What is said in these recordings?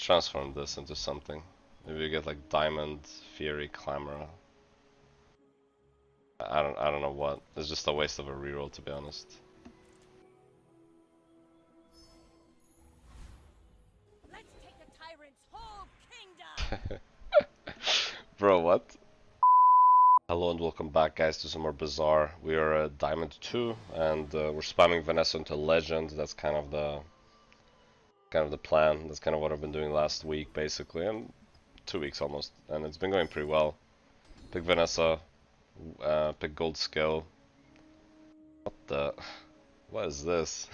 transform this into something. Maybe we get like Diamond, Fury, Clamor. I don't know what. It's just a waste of a reroll, to be honest. Let's take the tyrant's whole kingdom. Bro, what? Hello and welcome back, guys, to some more Bizarre. We are at Diamond 2, and we're spamming Vanessa into Legend. That's kind of the plan. That's kind of what I've been doing last week, basically, and 2 weeks almost, and it's been going pretty well. Pick Vanessa, pick Gold Skill. What is this?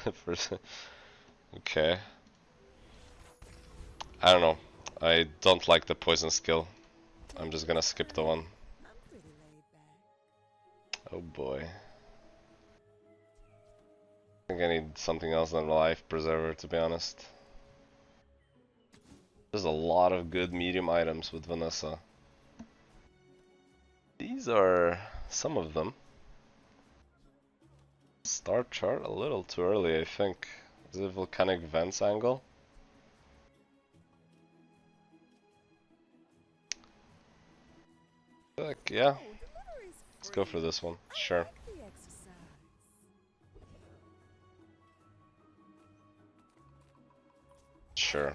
Okay. I don't know. I don't like the poison skill. I'm just gonna skip the one. Oh boy. I think I need something else than Life Preserver, to be honest. There's a lot of good medium items with Vanessa. These are some of them. Star chart a little too early, I think. Is it volcanic vents angle? Like, yeah. Let's go for this one. Sure. Sure.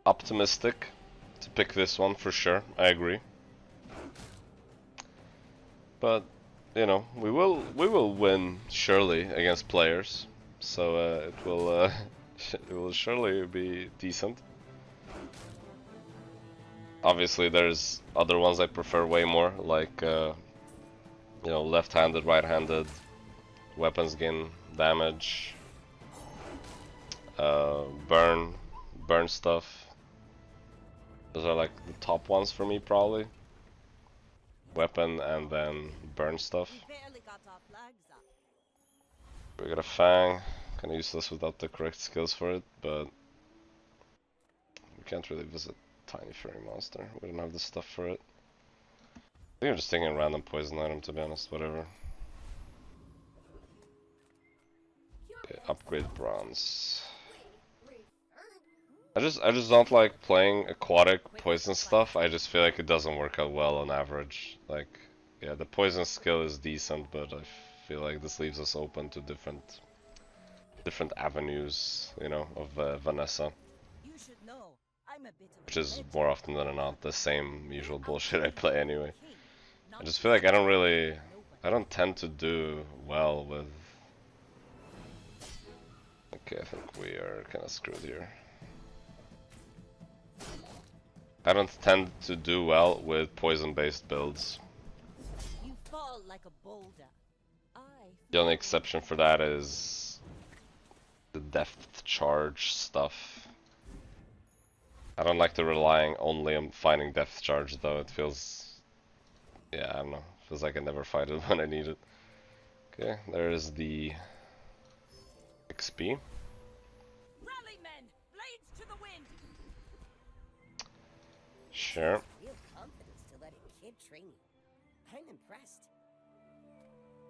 Optimistic to pick this one for sure. I agree. But you know, we will win surely against players. So it will it will surely be decent. Obviously, there's other ones I prefer way more, like you know, left-handed, right-handed, weapons gain damage, burn stuff. Those are like the top ones for me, probably. Weapon and then burn stuff. We got a Fang, kinda useless without the correct skills for it, but we can't really visit Tiny Fairy Monster. We don't have the stuff for it. I think I'm just taking a random poison item, to be honest, whatever. Okay, upgrade bronze. I just don't like playing aquatic poison stuff. I just feel like it doesn't work out well on average. Like, yeah, the poison skill is decent, but I feel like this leaves us open to different avenues, you know, of Vanessa. Which is more often than not the same usual bullshit I play anyway. I just feel like I don't tend to do well with... Okay, I think we are kinda screwed here. I don't tend to do well with poison-based builds. The only exception for that is the depth charge stuff. I don't like to relying only on finding depth charge though. It feels, yeah, I don't know. Feels like I never fight it when I need it. Okay, there is the XP. Sure.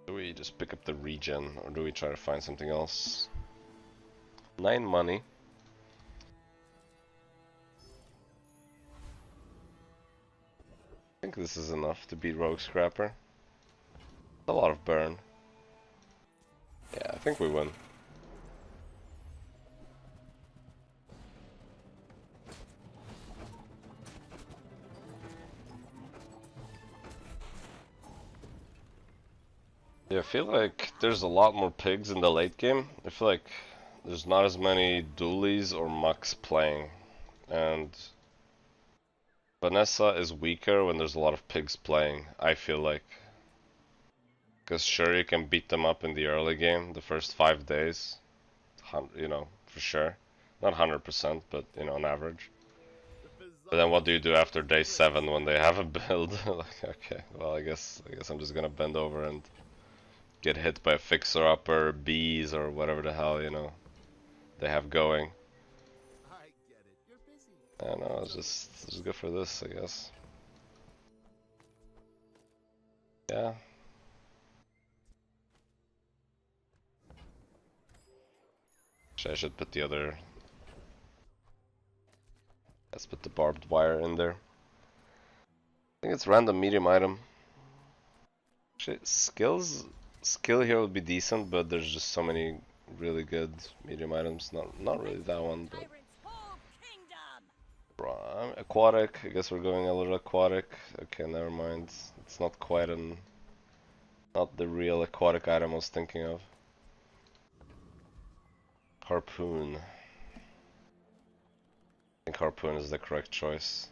Do we just pick up the regen, or do we try to find something else? 9 money. I think this is enough to beat Rogue Scrapper. A lot of burn. Yeah, I think we win. Yeah, I feel like there's a lot more pigs in the late game. I feel like there's not as many dualies or mucks playing, and Vanessa is weaker when there's a lot of pigs playing, I feel like. Because sure, you can beat them up in the early game, the first 5 days, you know, for sure. Not 100%, but, you know, on average. But then what do you do after day 7 when they have a build? Like, okay, well, I guess I'm just gonna bend over and get hit by a fixer-upper, bees, or whatever the hell, you know, they have going. I don't know, let's just go for this, I guess. Yeah. I should put the other Let's put the barbed wire in there. I think it's random medium item. Actually, skill here would be decent, but there's just so many really good medium items. Not really that one, but aquatic. I guess we're going a little aquatic. Okay, never mind. It's not quite not the real aquatic item I was thinking of. Harpoon. I think harpoon is the correct choice.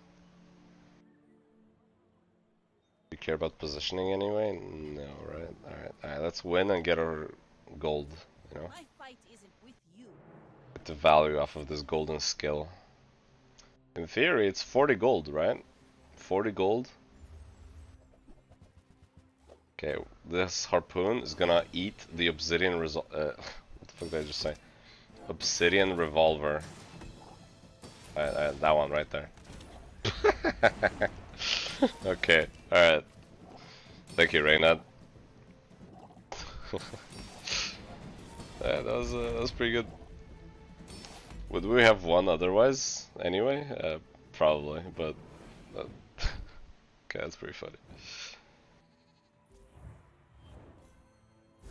You care about positioning anyway? No, right? Alright, let's win and get our gold, you know? My fight isn't with you. Get the value off of this golden skill. In theory, it's 40 gold, right? 40 gold. Okay, this harpoon is gonna eat the obsidian what the fuck did I just say? Obsidian revolver. That one right there. Okay, alright. Thank you, Reynad. That was pretty good. Would we have won otherwise? Anyway, probably, but okay, that's pretty funny.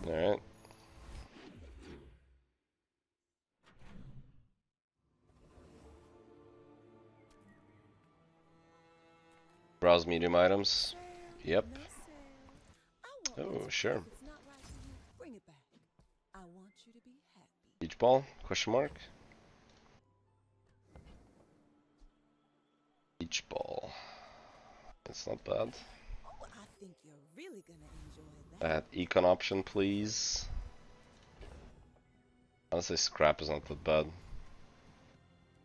All right. Browse medium items. Yep. Oh, sure. Beach ball? Question mark. Beach ball. That's not bad. I think you're really gonna enjoy that. Econ option, please. Honestly, scrap is not that bad.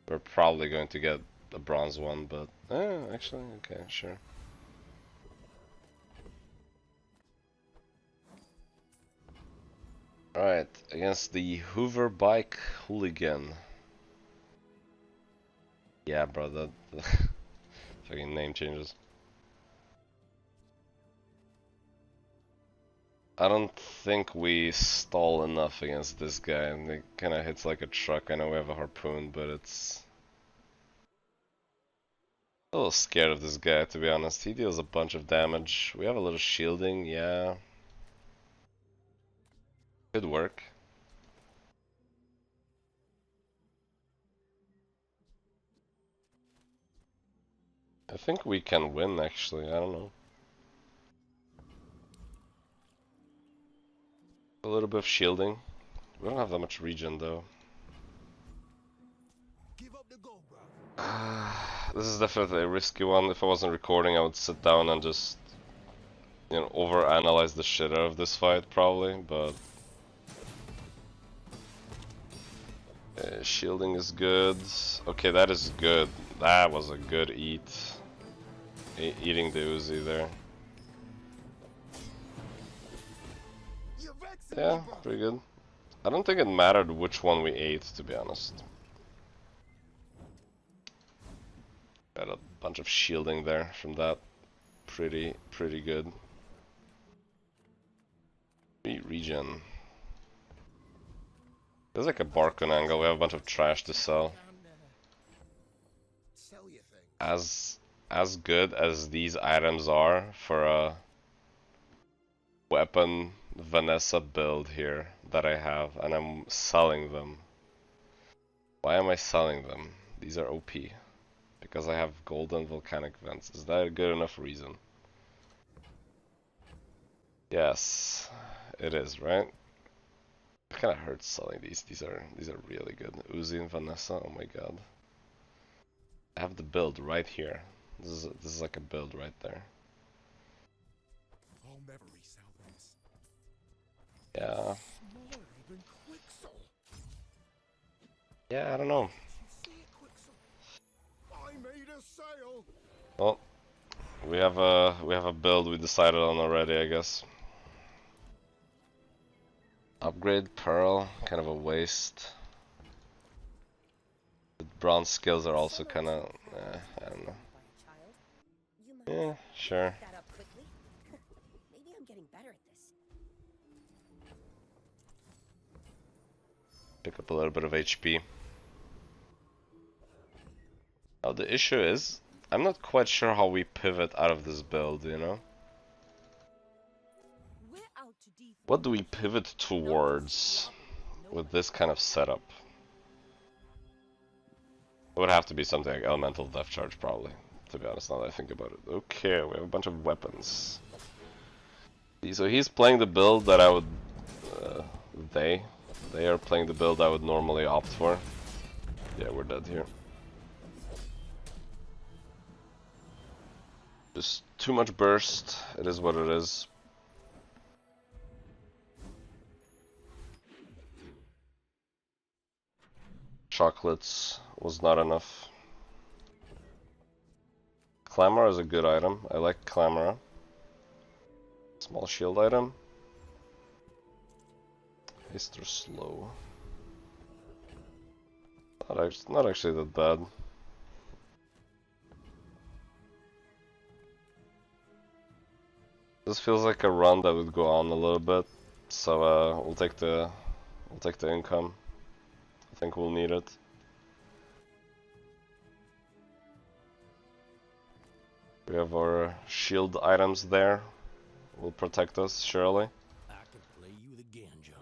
We're probably going to get a bronze one, but actually, okay, sure. Alright, against the Hoover Bike Hooligan. Yeah, bro, that fucking name changes. I don't think we stall enough against this guy, and it kinda hits like a truck. I know we have a harpoon, but it's a little scared of this guy, to be honest. He deals a bunch of damage. We have a little shielding, yeah. Could work. I think we can win, actually. I don't know. A little bit of shielding. We don't have that much regen, though. This is definitely a risky one. If I wasn't recording, I would sit down and just, you know, overanalyze the shit out of this fight, probably, but shielding is good. Okay, that is good. That was a good eat. Eating the Uzi there. Yeah, pretty good. I don't think it mattered which one we ate, to be honest. Got a bunch of shielding there from that. Pretty good. Regen. There's like a Barcon angle. We have a bunch of trash to sell. As good as these items are for a weapon Vanessa build here that I have, and I'm selling them. Why am I selling them? These are OP. Because I have golden volcanic vents. Is that a good enough reason? Yes, it is, right? It kinda hurts selling these. These are really good. Uzi and Vanessa, oh my god. I have the build right here. This is like a build right there. I'll never resell this. Yeah. Smaller than Quixel. Yeah, I don't know. See it, Quixel? I made a sale. Well, we have a build we decided on already, I guess. Upgrade Pearl, kind of a waste. The bronze skills are also kind of, I don't know. Yeah, sure. Maybe I'm getting better at this. Pick up a little bit of HP. Now the issue is, I'm not quite sure how we pivot out of this build, you know? We're out to defend. What do we pivot towards with this kind of setup? It would have to be something like Elemental Depth Charge, probably, to be honest, now that I think about it. Okay, we have a bunch of weapons. So he's playing the build that I would... they are playing the build I would normally opt for. Yeah, we're dead here. Just too much burst, it is what it is. Chocolates was not enough. Clamor is a good item. I like Clamor. Small shield item. Haste or slow. Not actually that bad. This feels like a run that would go on a little bit, so we'll take the income. I think we'll need it. We have our shield items there. Will protect us surely. I could play you again, Joe.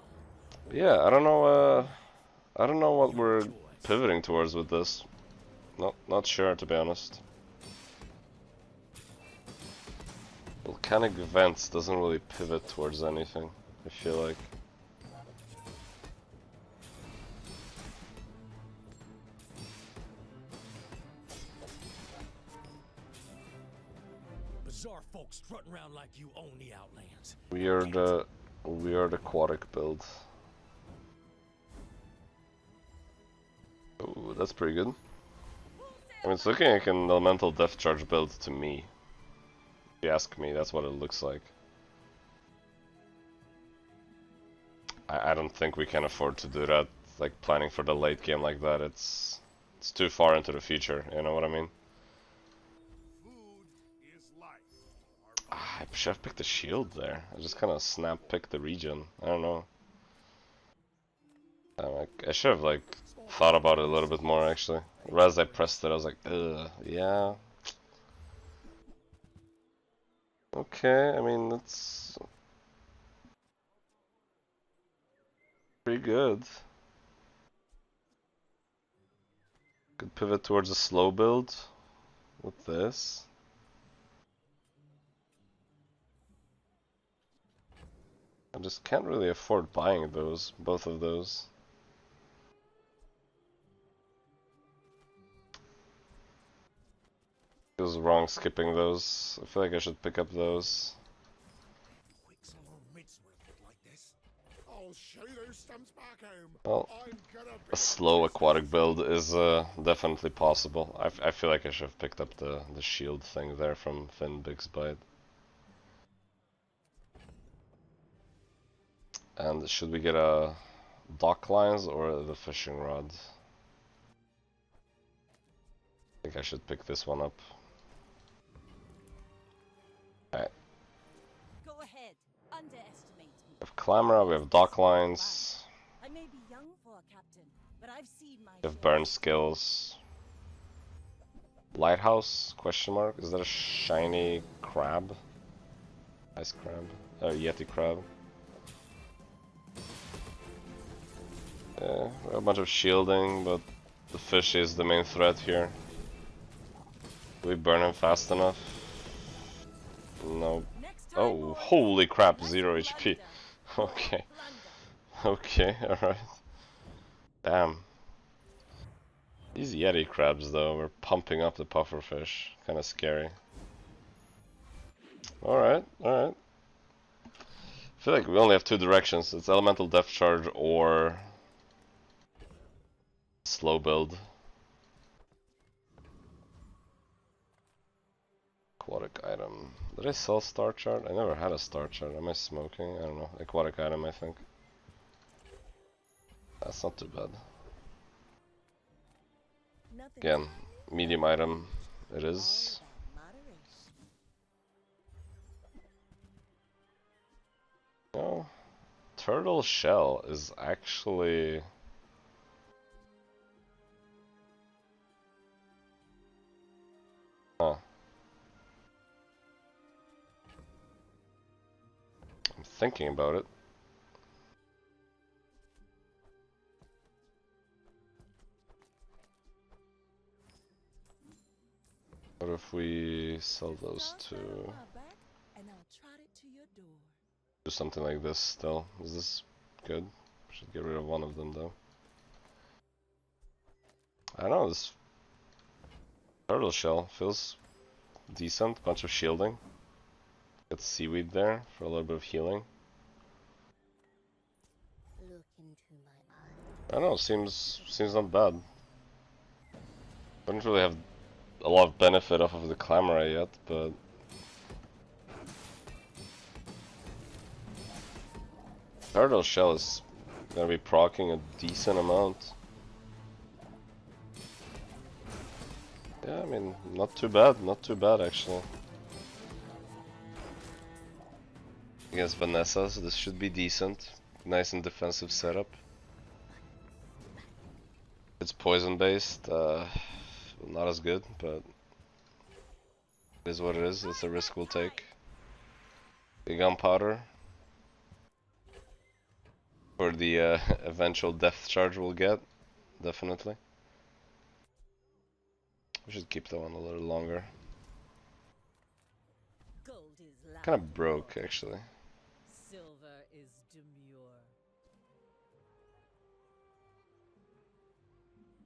Yeah, I don't know what we're pivoting towards with this. Not sure, to be honest. Volcanic Vents doesn't really pivot towards anything, I feel like. Bizarre folks strutting around like you own the Outlands. We are the aquatic build. Oh, that's pretty good. I mean, it's looking like an Elemental Depth Charge build to me. If you ask me, that's what it looks like. I don't think we can afford to do that, like planning for the late game like that. It's too far into the future, you know what I mean? Food is life. I should have picked the shield there. I just kind of snap picked the region. I don't know. I should have like thought about it a little bit more actually. As I pressed it, I was like, ugh, yeah. Okay, I mean that's pretty good. Could pivot towards a slow build with this. I just can't really afford buying those, both of those. Feels wrong skipping those. I feel like I should pick up those. Quicksilver Midsworth like this. I'll show you those stumps back home. Well, I'm gonna a be slow aquatic build is definitely possible. I feel like I should have picked up the shield thing there from Finn Big's Bite. And should we get a dock lines or the fishing rod? I think I should pick this one up. Alright. Go ahead. Underestimate me. We have Clamora, we have dock lines, I may be young for a captain, but I've seen my we have share. burn skills. Lighthouse? Question mark? Is that a shiny crab? Ice crab? Yeti crab. Yeah, we have a bunch of shielding, but the fish is the main threat here. Do we burn him fast enough? No. Next time, Oh, boys, holy crap, let's 0 HP. plunder. Okay. Plunder. Okay, alright. Damn. These Yeti crabs, though, were pumping up the pufferfish. Kinda scary. Alright, alright. I feel like we only have two directions. It's Elemental Depth Charge or slow build. Aquatic item. Did I sell Star Chart? I never had a Star Chart. Am I smoking? I don't know. Aquatic item, I think. That's not too bad. Nothing Again, to medium item it is. all about moderation. No. Turtle shell is actually thinking about it. What if we sell those two? And I'll trot it to your door. Do something like this still. Is this good? Should get rid of one of them though. I don't know, this turtle shell feels decent. Bunch of shielding. Got seaweed there for a little bit of healing. Look into my eyes. I don't know, seems not bad. Don't really have a lot of benefit off of the Clamora yet, but turtle shell is gonna be proccing a decent amount. Yeah, I mean, not too bad actually. Against Vanessa, so this should be decent. Nice and defensive setup. It's poison based, not as good, but it is what it is. It's a risk we'll take. The gunpowder for the eventual depth charge we'll get, definitely. We should keep that one a little longer. Gold is loud. Kind of broke, actually. Silver is demure.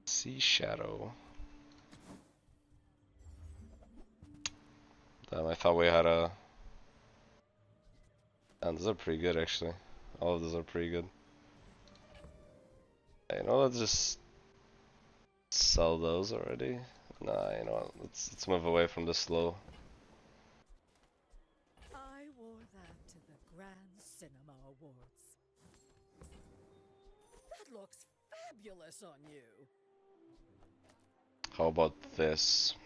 Sea Shadow. Damn, I thought we had a... And those are pretty good, actually. All of those are pretty good. Hey, you know, let's just sell those already. Nah, you know what? Let's move away from the slow. I wore that to the Grand Cinema Awards. That looks fabulous on you. How about this?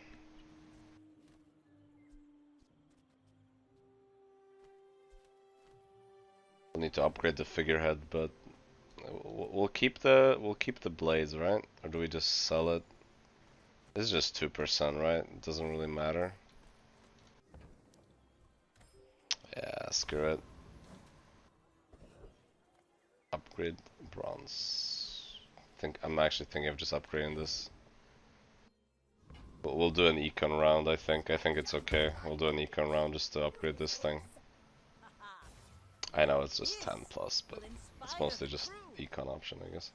We need to upgrade the figurehead, but we'll keep the blades, right? Or do we just sell it? This is just 2%, right? It doesn't really matter. Yeah, screw it. Upgrade bronze. I'm actually thinking of just upgrading this. But we'll do an econ round, I think. I think it's okay. We'll do an econ round just to upgrade this thing. I know it's just 10 plus, but it's mostly just econ option, I guess.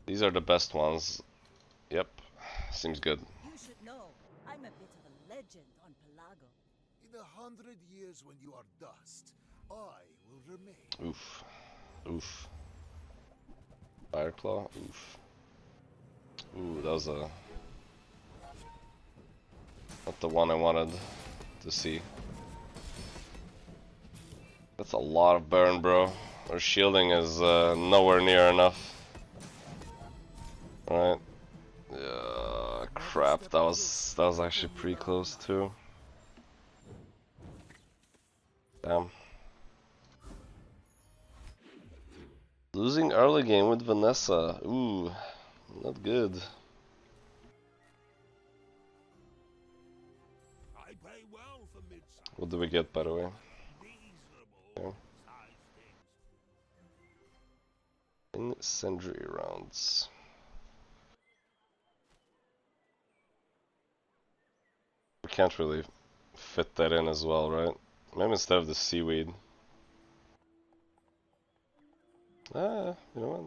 These are the best ones. Yep, seems good. You should know, I'm a bit of a legend on Pelago. In 100 years when you are dust, I will remain. Oof. Oof. Fireclaw? Oof. Ooh, that was a... not the one I wanted to see. That's a lot of burn, bro. Our shielding is nowhere near enough. Alright. Crap, that was actually pretty close too. Damn. Losing early game with Vanessa. Ooh, not good. I pay well for midsummer. What do we get, by the way? Reasonable size things. Incendiary rounds. We can't really fit that in as well, right? Maybe instead of the seaweed. Ah, you know what?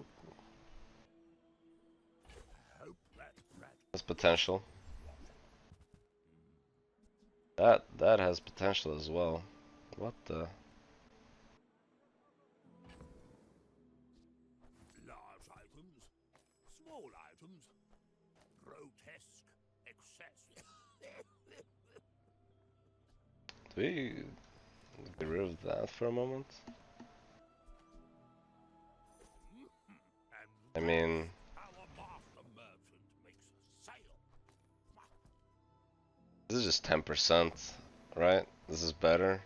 Hope that Has potential. That has potential as well. What the? large items, small items, grotesque excess. Do we get rid of that for a moment? I mean, Our master merchant makes a sale. this is just 10%, right? This is better.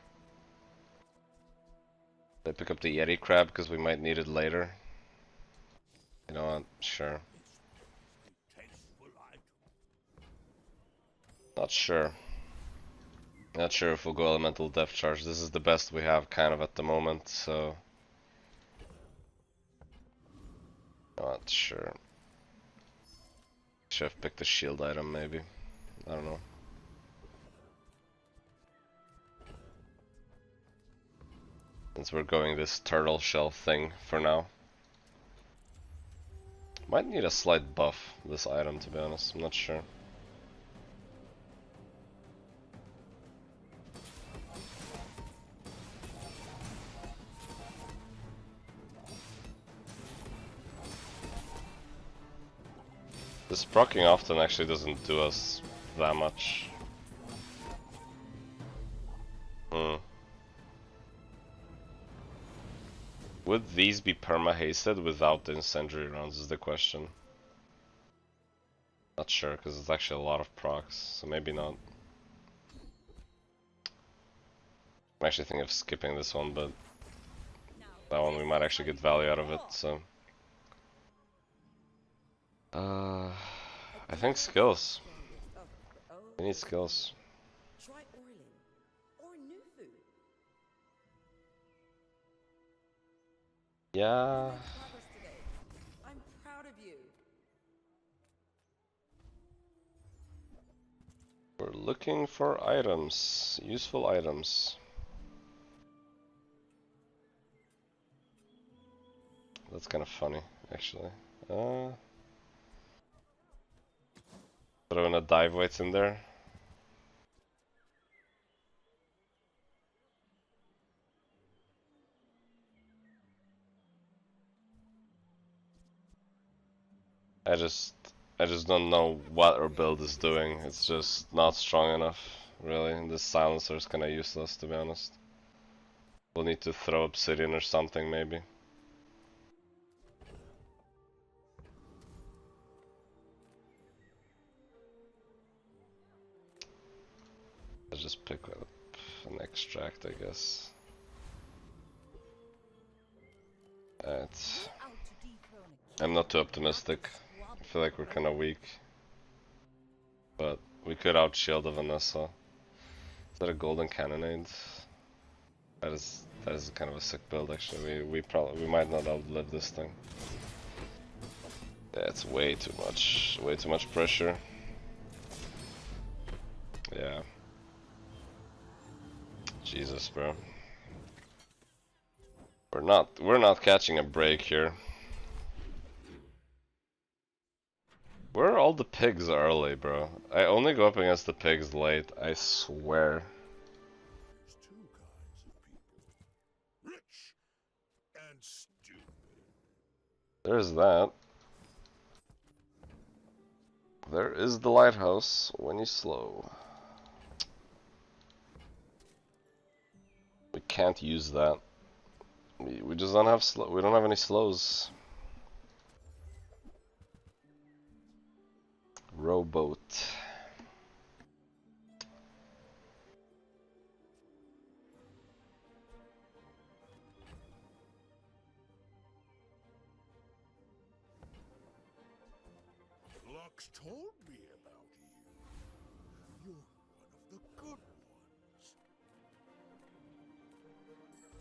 I pick up the Yeti crab because we might need it later. You know what? Sure. Tasteful item. Not sure. Not sure if we'll go elemental depth charge. This is the best we have kind of at the moment, so not sure. Should have picked a shield item maybe. I don't know. Since we're going this turtle shell thing for now. Might need a slight buff, this item, to be honest. I'm not sure. This proccing often actually doesn't do us that much. Would these be perma-hasted without the incendiary rounds is the question. Not sure, because it's actually a lot of procs, so maybe not. I'm actually thinking of skipping this one, but that one we might actually get value out of it, so. I think skills. We need skills. Try oiling or new food. Yeah. Progress today. I'm proud of you. We're looking for items, useful items. That's kind of funny, actually. Throw in a dive weights in there. I just don't know what our build is doing. It's just not strong enough, really. And this silencer is kinda useless, to be honest. We'll need to throw obsidian or something, maybe. Let's just pick up an extract, I guess. I'm not too optimistic. I feel like we're kinda weak. But we could outshield a Vanessa. Is that a golden cannonade? That is kind of a sick build actually. We might not outlive this thing. Yeah, it's way too much pressure. Yeah. Jesus, bro. We're not catching a break here. Where are all the pigs early, bro? I only go up against the pigs late, I swear. There's two kinds of people. Rich and stupid. There's that. There is the lighthouse when you slow. We can't use that. We just don't have we don't have any slows. Rowboat. Lux told me about you. You're one of the good ones.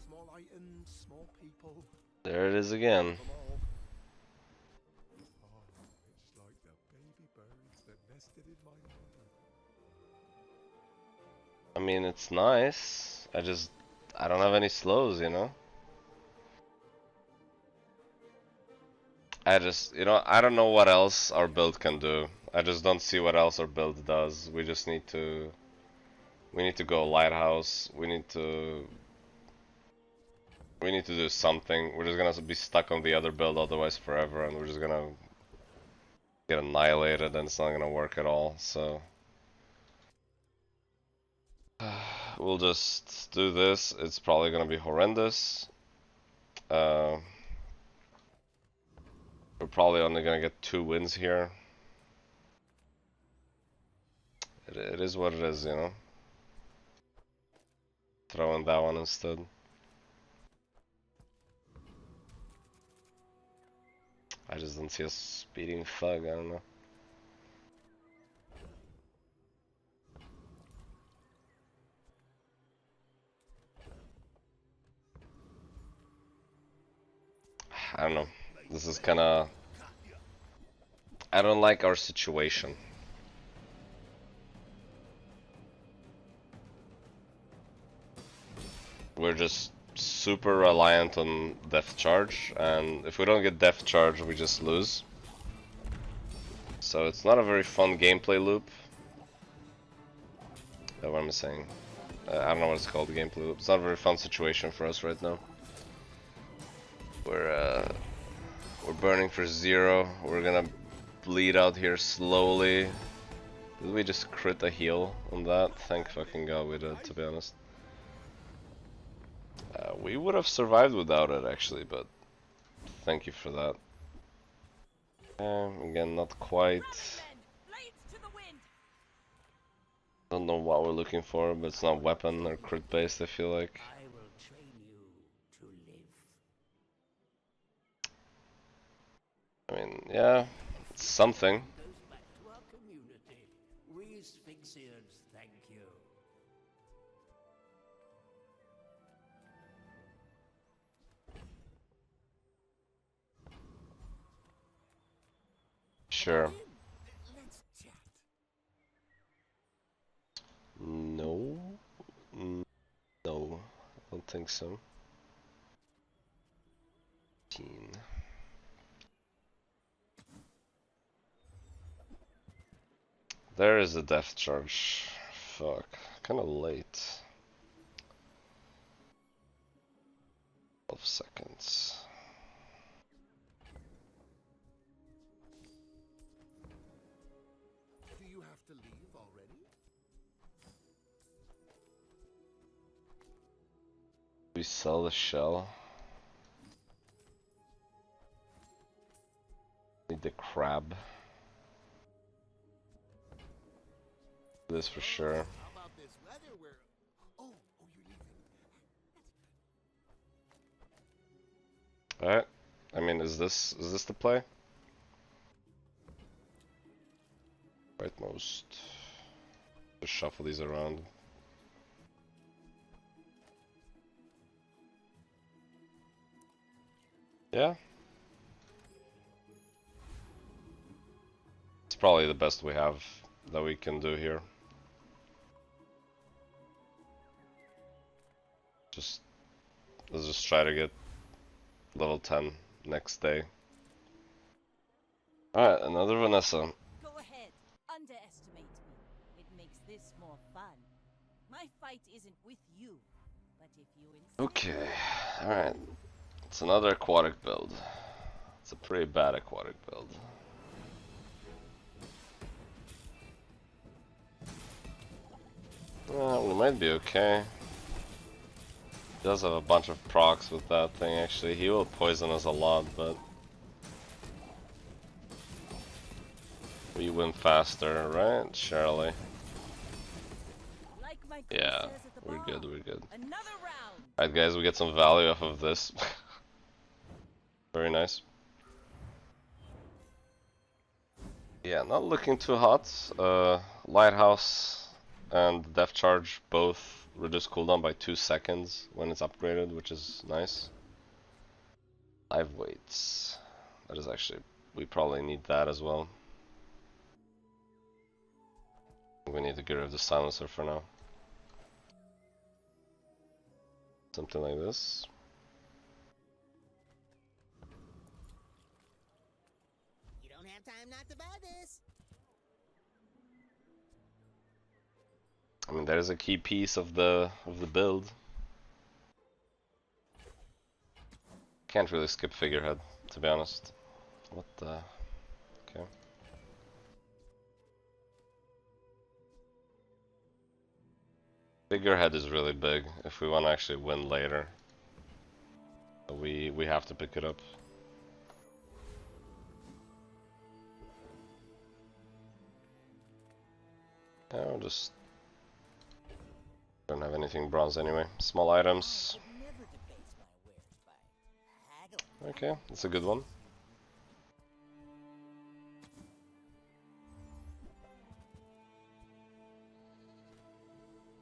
Small items, small people. There it is again. Them all. Oh, it's like the baby birds that nested in my mother. I mean, it's nice. I don't have any slows, you know? I don't know what else our build can do. I just don't see what else our build does. We need to go lighthouse. We need to do something. We're just gonna be stuck on the other build otherwise forever, and we're just gonna get annihilated, and it's not gonna work at all. So we'll just do this. It's probably gonna be horrendous. We're probably only gonna get 2 wins here. It is what it is, you know. Throw in that one instead. I just don't see a speeding thug, I don't know. I don't know. This is kinda... I don't like our situation. We're just super reliant on Death Charge, and if we don't get Death Charge, we just lose. So it's not a very fun gameplay loop. What am I saying? I don't know what it's called, gameplay loop. It's not a very fun situation for us right now. We're burning for 0. We're gonna bleed out here slowly. Did we just crit a heal on that? Thank fucking god we did, to be honest. We would have survived without it actually, but thank you for that. Again, not quite. Don't know what we're looking for, but it's not weapon or crit based, I feel like. I will train you to live. I mean, yeah, it's something. Goes back to our community. We Sphinxians thank you. Sure. Let's chat. No. No, I don't think so. 15. There is a death charge. Fuck. Kinda late. 12 seconds. Do you have to leave already? We sell the shell. Need the crab. This for sure. How about this weather where... Oh, you're leaving. Alright. I mean, is this the play? Rightmost. Just shuffle these around. Yeah. It's probably the best we have that we can do here. Let's just try to get level 10 next day. Alright, another Vanessa. Go ahead, underestimate me. It makes this more fun. My fight isn't with you, but if you insist. Okay, alright. It's another aquatic build. It's a pretty bad aquatic build. Well, we might be okay. He does have a bunch of procs with that thing actually. He will poison us a lot, but we win faster, right? Surely. Like my Yeah, says at the we're bar, good, we're good. Another round. Alright guys, we get some value off of this. Very nice. Yeah, not looking too hot. Lighthouse and Death Charge both reduce cooldown by 2 seconds when it's upgraded, which is nice. Live weights. That is actually, we probably need that as well. We need to get rid of the silencer for now. Something like this. You don't have time not to buy this. I mean, that is a key piece of the build. Can't really skip figurehead, to be honest. What the? Okay. Figurehead is really big if we want to actually win later. We have to pick it up. I'll just don't have anything bronze anyway. Small items. I would never debase my wares by haggling. Okay, that's a good one.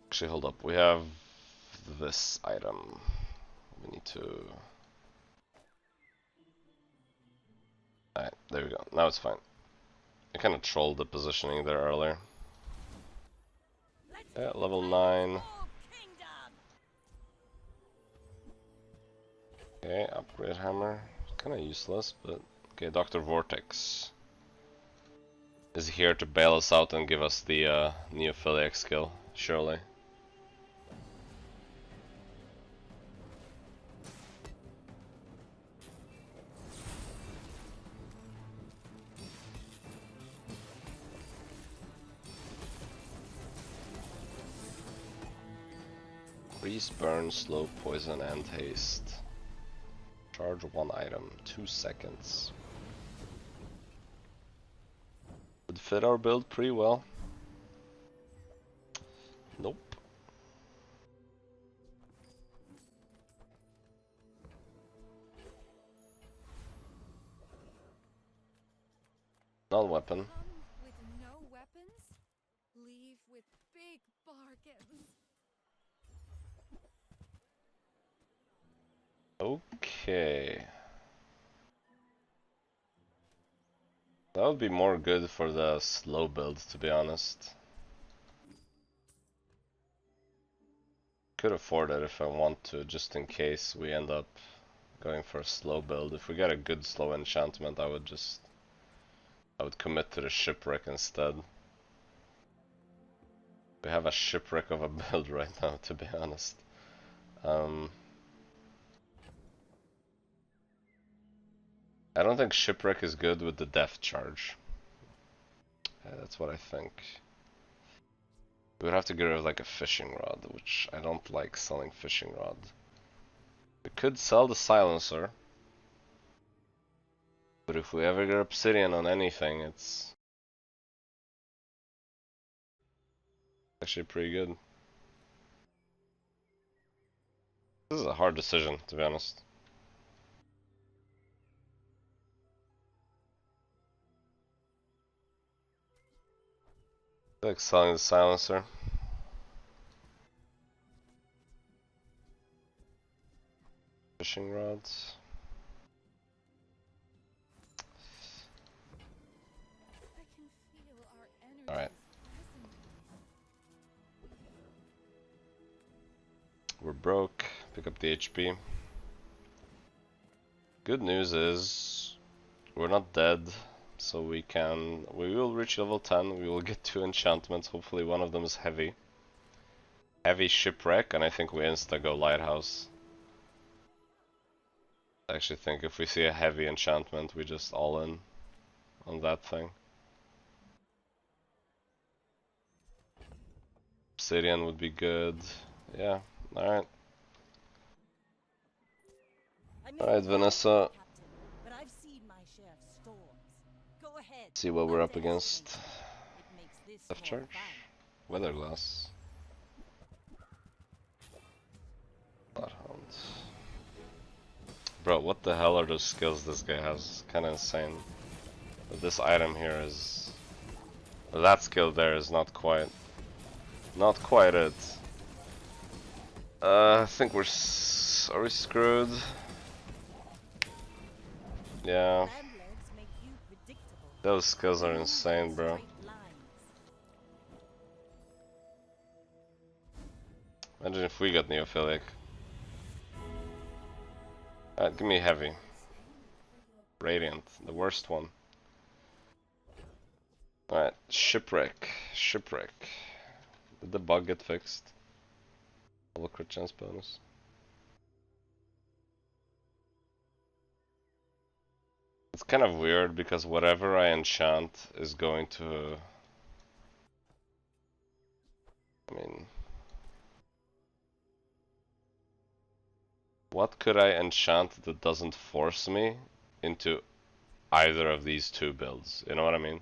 Actually, hold up. We have this item. We need to There we go. Now it's fine. I kind of trolled the positioning there earlier. Yeah, level 9. Okay, upgrade hammer. Kind of useless, but okay. Dr. Vortex is here to bail us out and give us the Neophiliac skill, surely. Freeze, burn, slow, poison, and haste. Charge 1 item, 2 seconds. Would fit our build pretty well. Nope. Not weapon. Come with no weapons, leave with big bargains. Okay. That would be more good for the slow build, to be honest. Could afford it if I want to, just in case we end up going for a slow build. If we get a good slow enchantment, I would commit to the shipwreck instead. We have a shipwreck of a build right now, to be honest. I don't think shipwreck is good with the death charge. That's what I think. We would have to get rid of like a fishing rod, which I don't like selling fishing rod. We could sell the silencer, but if we ever get obsidian on anything, it's actually pretty good. This is a hard decision, to be honest. I like selling the silencer. Fishing rods. I can feel our energy. Alright. We're broke. Pick up the HP. Good news is we're not dead, so we will reach level 10. We will get 2 enchantments. Hopefully one of them is heavy. Heavy shipwreck, and I think we insta go lighthouse. I actually think if we see a heavy enchantment, we just all in on that thing. Obsidian would be good. Yeah, alright. Alright, Vanessa. But I've seen my share of storms. Go ahead. See what we're up Underestimate against. me. It makes this Death more charge. fun. Weatherglass. Bloodhound. Bro, what the hell are those skills this guy has? Kinda insane. But this item here is... that skill there is not quite it. I think are we screwed? Yeah. Land legs make you predictable. Those skills are You insane, move bro. in straight lines. Imagine if we got Neophiliac. Alright, give me heavy. Radiant, the worst one. Alright, shipwreck. Did the bug get fixed? Double crit chance bonus. It's kind of weird because whatever I enchant is going to... I mean... what could I enchant that doesn't force me into either of these two builds? You know what I mean?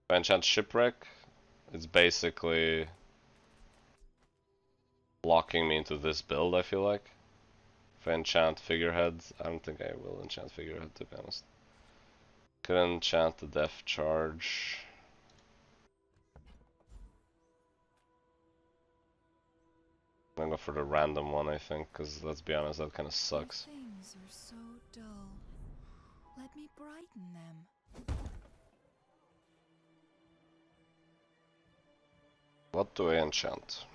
If I enchant Shipwreck, it's basically locking me into this build, I feel like. If I enchant Figurehead, I don't think I will enchant Figurehead, to be honest. Could enchant the Death Charge. I'm gonna go for the random one, I think, because let's be honest, that kind of sucks. Things are so dull. Let me brighten them. What do I enchant?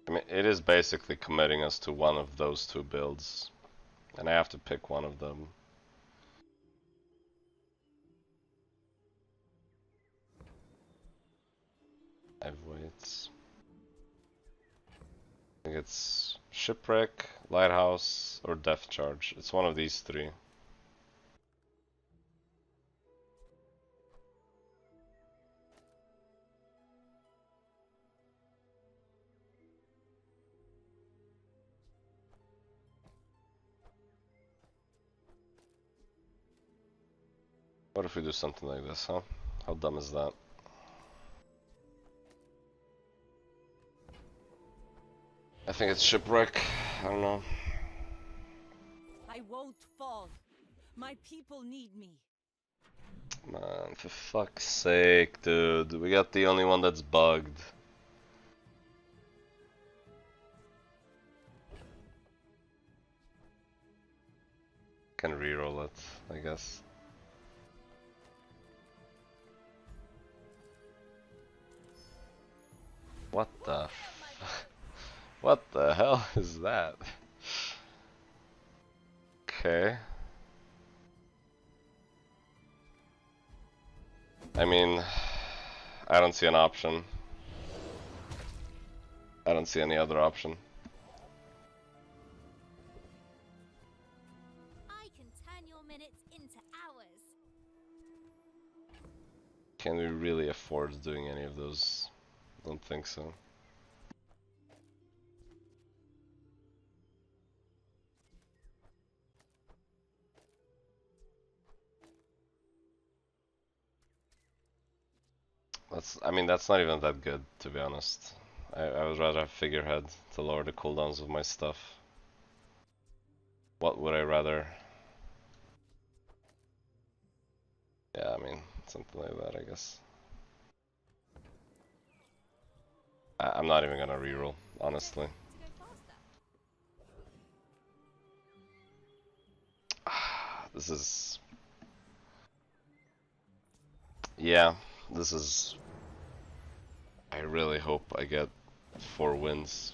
I mean, it is basically committing us to one of those two builds, and I have to pick one of them. I've weights. I think it's Shipwreck, Lighthouse, or Depth Charge. It's one of these three. What if we do something like this, huh? How dumb is that? I think it's Shipwreck. I don't know. I won't fall. My people need me. Man, for fuck's sake, dude. We got the only one that's bugged. Can reroll it, I guess. What the what the hell is that? Okay. I mean, I don't see an option. I don't see any other option. I can turn your minutes into hours. Can we really afford doing any of those? Don't think so. I mean, that's not even that good, to be honest. I would rather have Figurehead to lower the cooldowns of my stuff. What would I rather? Yeah, I mean, something like that, I guess. I'm not even gonna reroll, honestly. This is... Yeah, this is... I really hope I get 4 wins.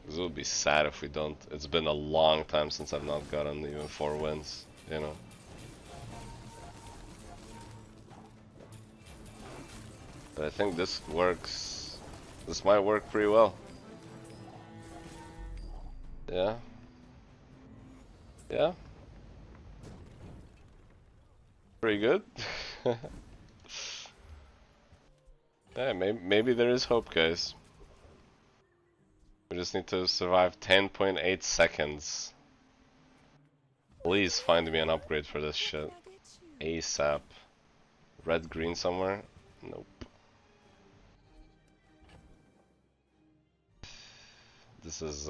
Because it would be sad if we don't. It's been a long time since I've not gotten even 4 wins, you know. But I think this works. This might work pretty well. Yeah. Yeah. Pretty good. Yeah, maybe there is hope, guys. We just need to survive 10.8 seconds. Please find me an upgrade for this shit. ASAP. Red, green somewhere? Nope. This is,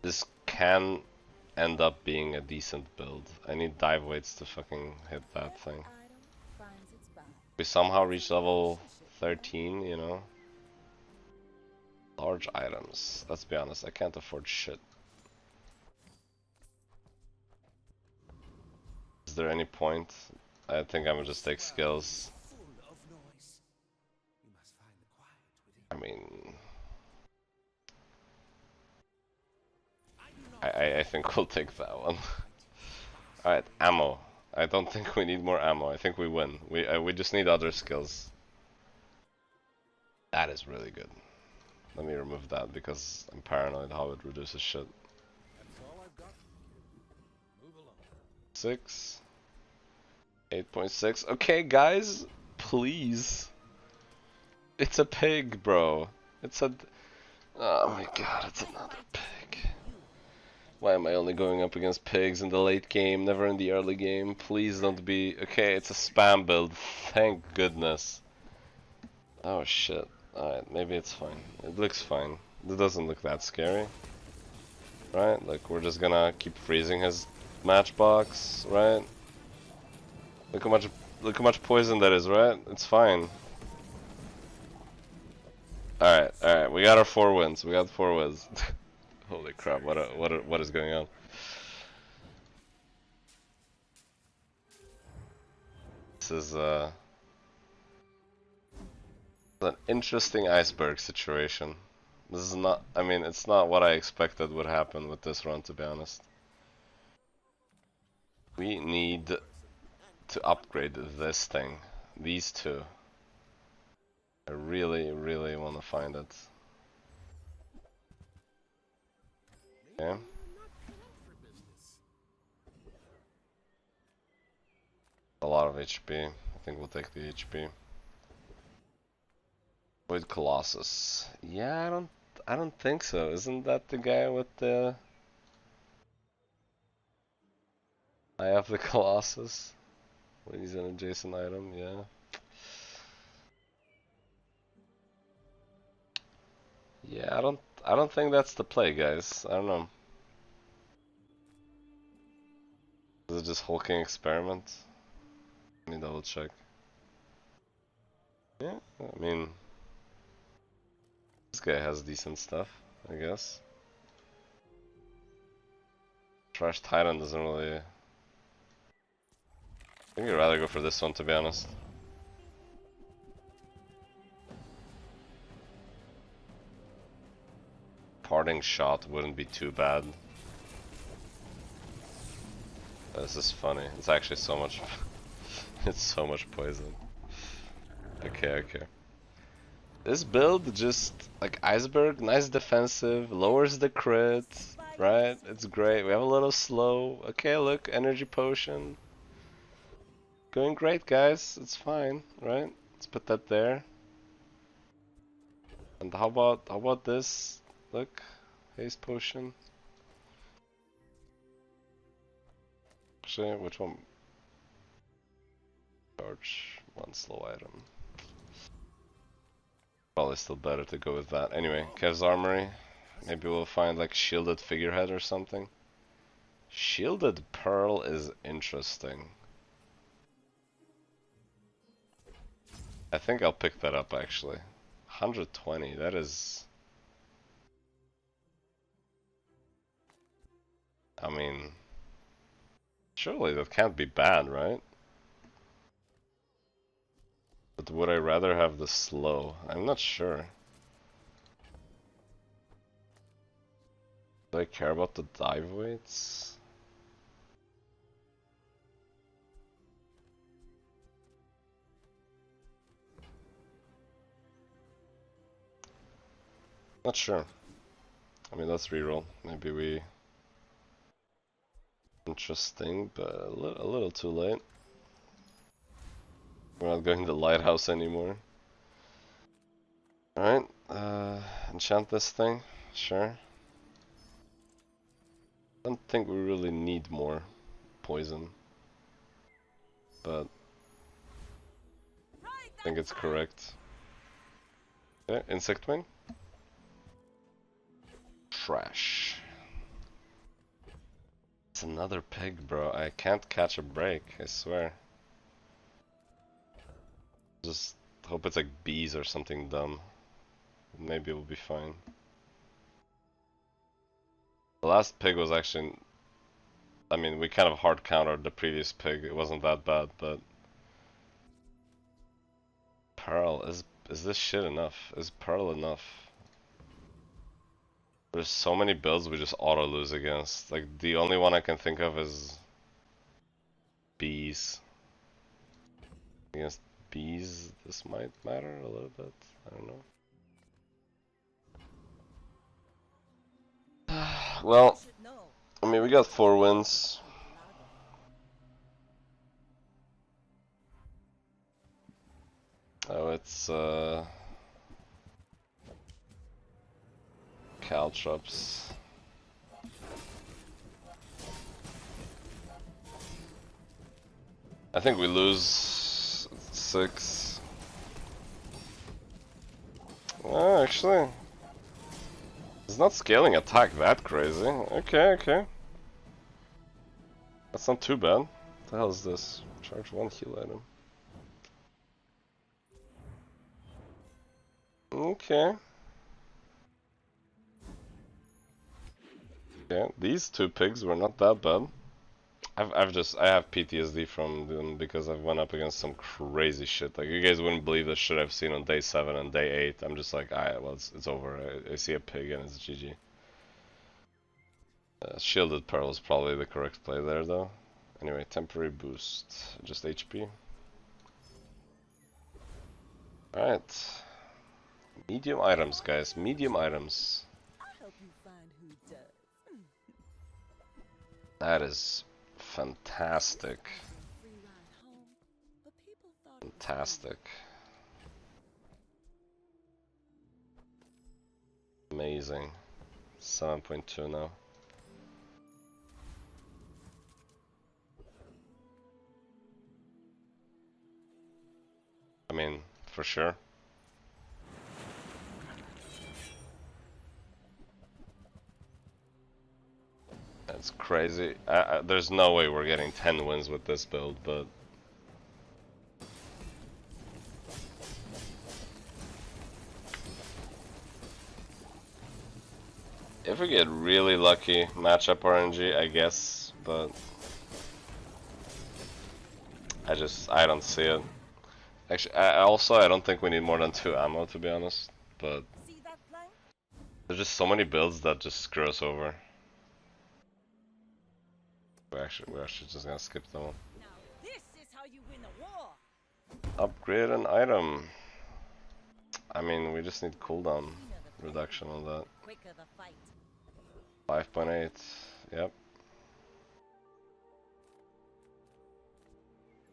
this can end up being a decent build. I need dive weights to fucking hit that thing. We somehow reach level 13, you know? Large items. Let's be honest, I can't afford shit. Is there any point? I think I'm gonna just take skills. I mean... I think we'll take that one. Alright, ammo. I don't think we need more ammo. I think we win. We just need other skills. That is really good. Let me remove that because I'm paranoid how it reduces shit. 6. 8.6. Okay, guys, please. It's a pig, bro. It's a... Oh my god, it's another pig. Why am I only going up against pigs in the late game, never in the early game? Please don't be... Okay, it's a spam build. Thank goodness. Oh shit. Alright, maybe it's fine. It looks fine. It doesn't look that scary. Right? Like, we're just gonna keep freezing his matchbox, right? Look how much poison that is, right? It's fine. got our 4 wins. We got 4 wins. Holy crap! What is going on? This is an interesting iceberg situation. This is not. I mean, it's not what I expected would happen with this run, to be honest. We need to upgrade this thing. These two. I really, really want to find it. Okay. A lot of HP. I think we'll take the HP. With Colossus. Yeah, I don't think so. Isn't that the guy with the Eye of the Colossus? When he's an adjacent item, yeah. Yeah, I don't think that's the play, guys. I don't know. Is it just hulking experiment? Let me double check. Yeah, I mean, this guy has decent stuff, I guess. Trash Titan doesn't really. I think I'd rather go for this one, to be honest. Parting shot wouldn't be too bad. This is funny. It's actually so much. It's so much poison. Okay, okay. This build just like iceberg, nice defensive, lowers the crit, right? It's great. We have a little slow. Okay, look, energy potion. Going great, guys. It's fine, right? Let's put that there. And how about this? Look, haste potion. Actually, which one? Charge one slow item. Probably still better to go with that. Anyway, Kev's Armory. Maybe we'll find like shielded figurehead or something. Shielded Pearl is interesting. I think I'll pick that up actually. 120, that is... I mean... Surely that can't be bad, right? But would I rather have the slow? I'm not sure. Do I care about the dive weights? Not sure. I mean, let's reroll. Maybe we... Interesting, but a little too late. We're not going to the lighthouse anymore. Alright, enchant this thing, sure. Don't think we really need more poison, but I think it's correct. Yeah, insect wing. Trash. It's another pig, bro. I can't catch a break, I swear. Just hope it's like bees or something dumb. Maybe we'll be fine. The last pig was actually... I mean, we kind of hard countered the previous pig. It wasn't that bad, but... Pearl, is this shit enough? Is Pearl enough? There's so many builds we just auto lose against. Like, the only one I can think of is... Bees. Against bees, this might matter a little bit. I don't know. Well, I mean, we got 4 wins. Oh, it's Caltrops. I think we lose 6. Oh, actually. It's not scaling attack that crazy. Okay, okay. That's not too bad. What the hell is this? Charge 1 heal item. Okay. Yeah, these two pigs were not that bad. I have PTSD from them because I've went up against some crazy shit. Like, you guys wouldn't believe the shit I've seen on day 7 and day 8. I'm just like, alright, well, it's over. I see a pig and it's GG. Shielded Pearl is probably the correct play there, though. Anyway, temporary boost. Just HP. Alright. Medium items, guys. Medium items. I'll help you find who does. That is fantastic. Free ride home, but people thought it was Fantastic. Amazing. 7.2 now. I mean, for sure. That's crazy. There's no way we're getting 10 wins with this build, but... if we get really lucky, matchup RNG, I guess, but... I don't see it. Actually, I don't think we need more than 2 ammo, to be honest, but... See that plank? there's just so many builds that just screw us over. We're actually just gonna skip that one. Now this is how you win a war. Upgrade an item. I mean, we just need cooldown reduction on that. Quicker the fight. 5.8. Yep.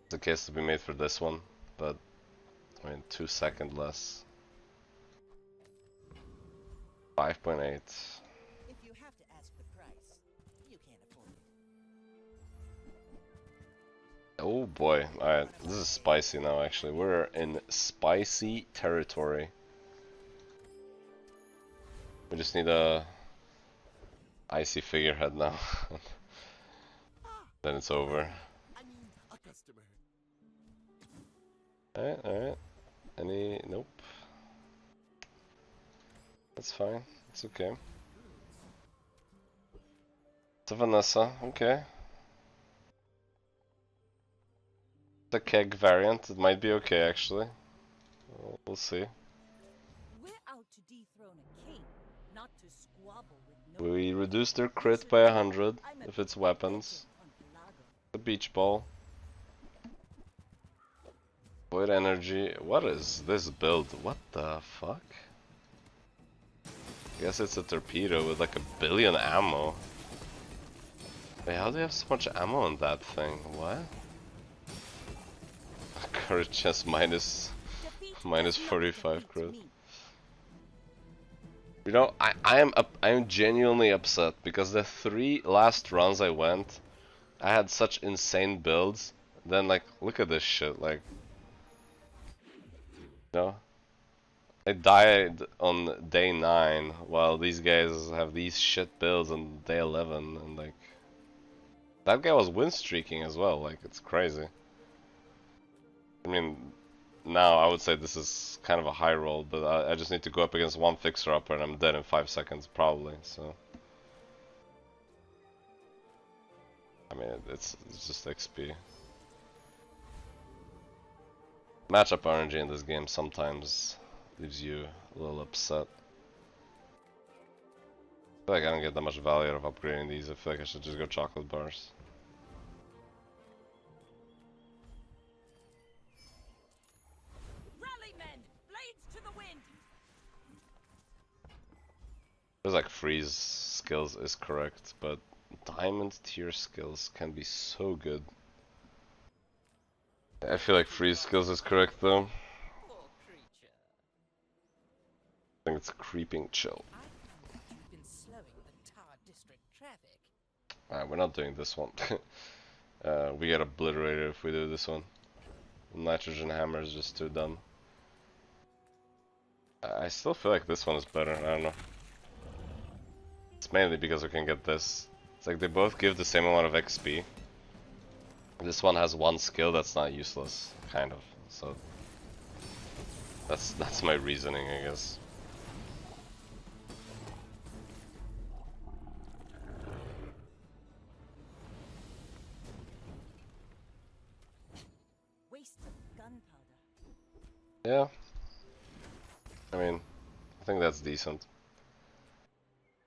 It's a case to be made for this one, but I mean, 2 seconds less. 5.8. If you have to ask the price, you can't afford it. Oh boy, alright, this is spicy now actually. We're in spicy territory. We just need a icy figurehead now. Then it's over. I mean, a customer. Alright, alright. Any... nope. That's fine, it's okay. It's a Vanessa, okay. The keg variant, it might be okay actually. We'll see. We're out to dethrone a king, not to squabble with no. We reduce their crit by 100 if it's weapons. The beach ball. Void energy. What is this build? What the fuck? I guess it's a torpedo with like 1 billion ammo. Wait, how do you have so much ammo on that thing? What? Courage chest minus 45 crit. You know, I am genuinely upset because the 3 last runs I went, I had such insane builds. Then like, look at this shit. Like, you know, I died on day 9 while these guys have these shit builds on day 11, and like, that guy was win streaking as well. Like, it's crazy. I mean, now I would say this is kind of a high roll, but I just need to go up against one fixer-upper and I'm dead in 5 seconds probably, so... I mean, it's just XP. Matchup RNG in this game sometimes leaves you a little upset. I feel like I don't get that much value out of upgrading these. I feel like I should just go chocolate bars. Feels like freeze skills is correct, but diamond tier skills can be so good. I feel like freeze skills is correct though. I think it's creeping chill. Alright, we're not doing this one. We get obliterated if we do this one. Nitrogen hammer is just too dumb. I still feel like this one is better, I don't know. It's mainly because we can get this. It's like they both give the same amount of XP. This one has one skill that's not useless, kind of. So that's my reasoning, I guess. Yeah. I mean, I think that's decent.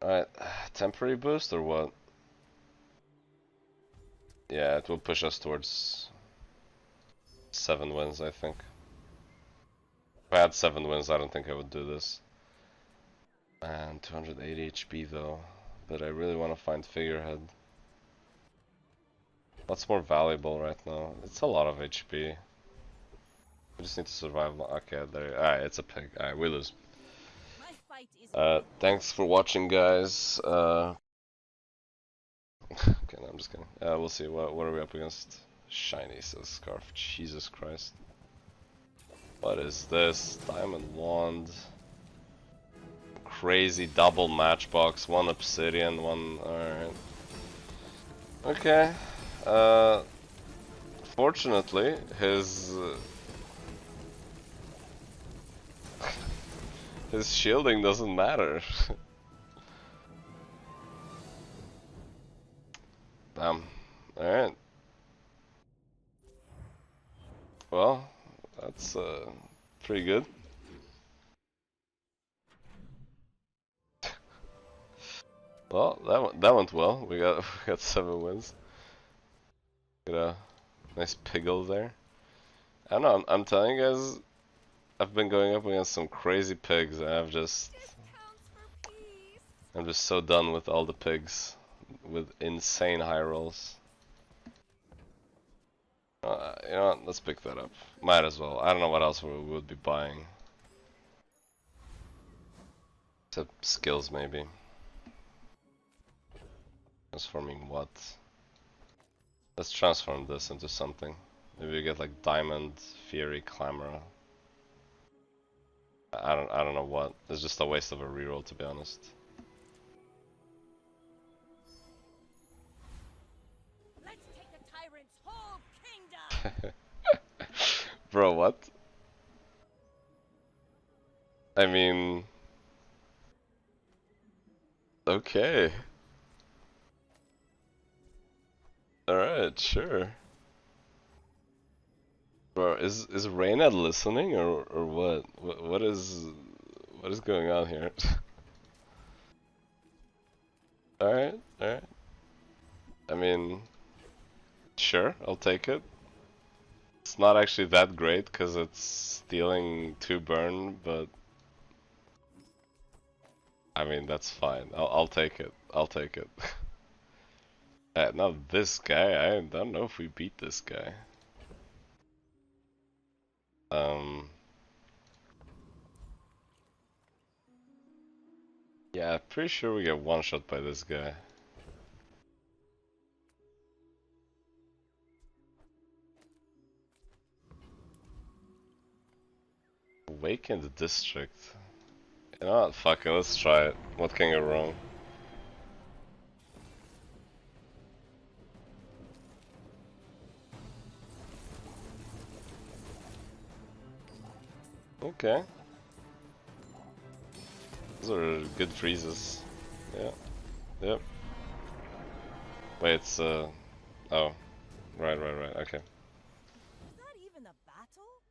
Alright, temporary boost or what? Yeah, it will push us towards 7 wins, I think. If I had 7 wins, I don't think I would do this. And 280 HP though, but I really want to find figurehead. What's more valuable right now? It's a lot of HP. We just need to survive. Okay, there. Alright, it's a pig. Alright, we lose. My fight isn't Thanks for watching, guys. Okay, no, I'm just kidding. We'll see. What are we up against? Shiny, says Scarf. Jesus Christ. What is this? Diamond Wand. Crazy double matchbox. One obsidian, one. Alright. Okay. Fortunately, his shielding doesn't matter. Damn. Alright. Well, that's pretty good. Well, that went well. We got 7 wins. Got a nice piggle there. I don't know. I'm telling you guys, I've been going up against some crazy pigs, and Discounts for peace. I'm just so done with all the pigs with insane high rolls. You know what? Let's pick that up. Might as well. I don't know what else we would be buying. Except skills, maybe. Transforming what? Let's transform this into something. Maybe we get like Diamond, Fury, Clamor. I don't know what. It's just a waste of a reroll, to be honest. Let's take the tyrant's whole kingdom. Bro, what? I mean, okay. Alright, sure. Bro, is Reyna listening or what? What is going on here? Alright, alright. I mean, sure, I'll take it. It's not actually that great because it's stealing 2 burn, but I mean that's fine. I'll take it. I'll take it. Now this guy, I don't know if we beat this guy. Yeah, pretty sure we get one shot by this guy. Awaken the district. You know what? Fuck it, let's try it. What can go wrong? Okay. Those are good freezes. Yeah. Yep. Wait, it's oh. Right, okay. Is that even a battle?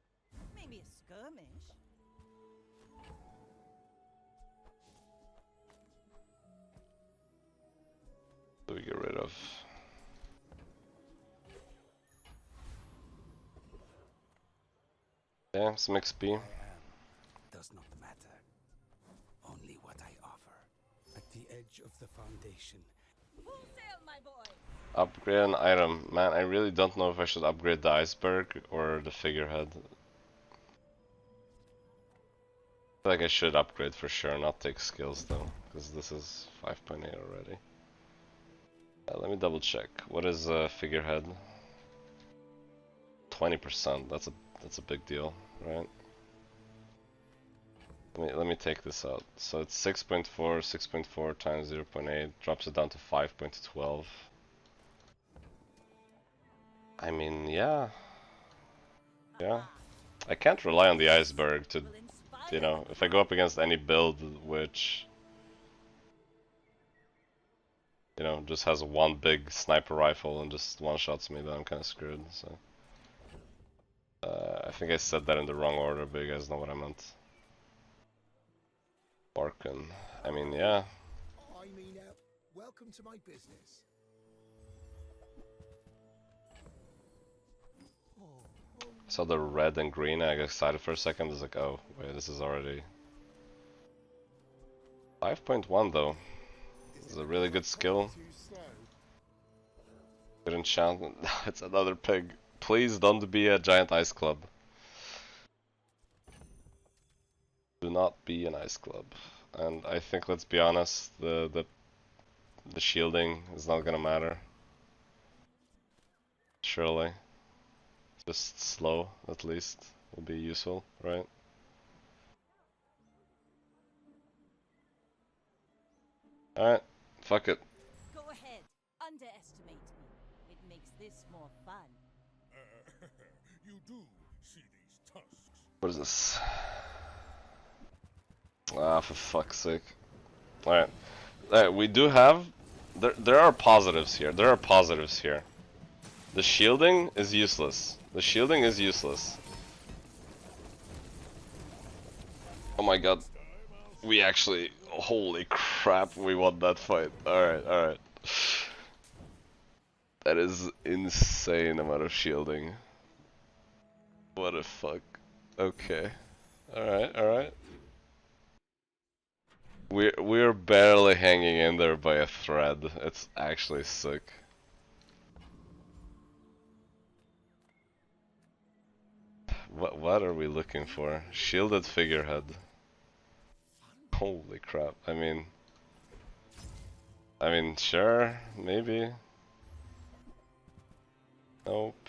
Maybe a skirmish. So we get rid of. Yeah, some XP. Does not matter. Only what I offer. At the edge of the foundation. Full sail, my boy. Upgrade an item. Man, I really don't know if I should upgrade the iceberg or the figurehead. I feel like I should upgrade for sure, not take skills though, because this is 5.8 already. Let me double check. What is a figurehead? 20%. That's a big deal, right? Let me take this out. So it's 6.4 times 0.8 drops it down to 5.12. I mean, yeah. I can't rely on the iceberg to, you know, if I go up against any build which, you know, just has one big sniper rifle and just one-shots me, then I'm kind of screwed, so. I think I said that in the wrong order, but you guys know what I meant. Barkin. I mean, yeah. I mean, welcome to my business. Saw the red and green, I got excited for a second. I was like, oh, wait, this is already 5.1 though. This is a really good skill. Too slow. Good enchantment. It's another pig. Please don't be a giant ice club. Do not be an ice club. And I think, let's be honest, the shielding is not gonna matter. Surely. Just slow, at least, will be useful, right? Alright, fuck it. Go ahead. Underestimate me. It makes this more fun. You do see these tusks. What is this? Ah, for fuck's sake. Alright. Alright, we do have... There are positives here. There are positives here. The shielding is useless. The shielding is useless. Oh my god. We actually... Holy crap, we won that fight. Alright, alright. That is insane amount of shielding. What a fuck. Okay. Alright, alright. We're barely hanging in there by a thread. It's actually sick. What are we looking for? Shielded figurehead. Holy crap. I mean, sure, maybe. Nope.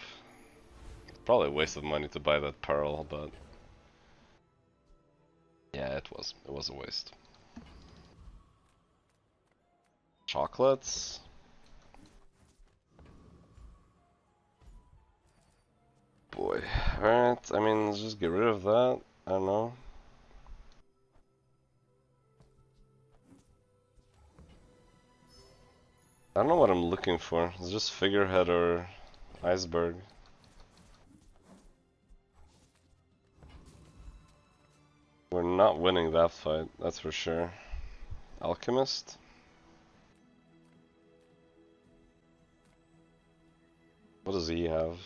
It's probably a waste of money to buy that pearl, but yeah, it was a waste. Chocolates. Boy, alright, I mean, let's just get rid of that. I don't know. I don't know what I'm looking for. It's just figurehead or iceberg. We're not winning that fight, that's for sure. Alchemist? What does he have?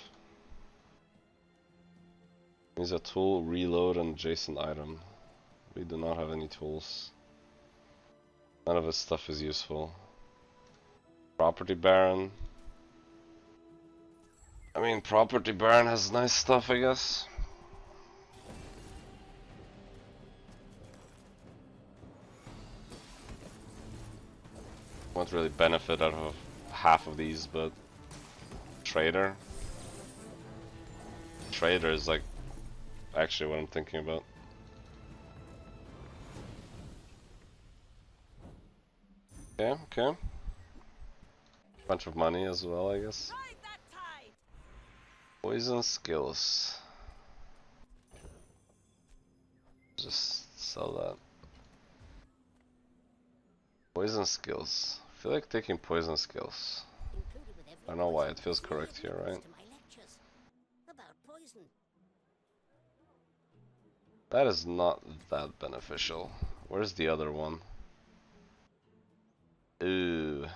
He's a tool, reload, and adjacent item. We do not have any tools. None of his stuff is useful. Property Baron. I mean, Property Baron has nice stuff, I guess. Won't really benefit out of half of these, but Trader. Trader is like actually what I'm thinking about. Okay, okay. Bunch of money as well, I guess. Ride that tide. Poison skills. Just sell that. Poison skills. I feel like taking poison skills. Included with every I don't know why, poison it feels is correct here, right? to my lectures about poison. That is not that beneficial. Where's the other one? Ooh.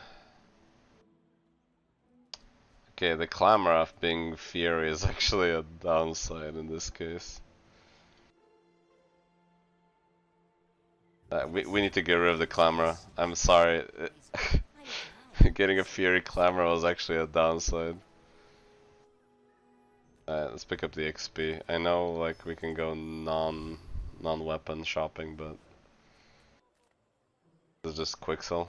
Okay, the clamor of being Fury is actually a downside in this case. We need to get rid of the clamor. I'm sorry. Getting a Fury clamor was actually a downside. Alright, let's pick up the XP. I know like we can go non-weapon shopping, but it's just Quicksell.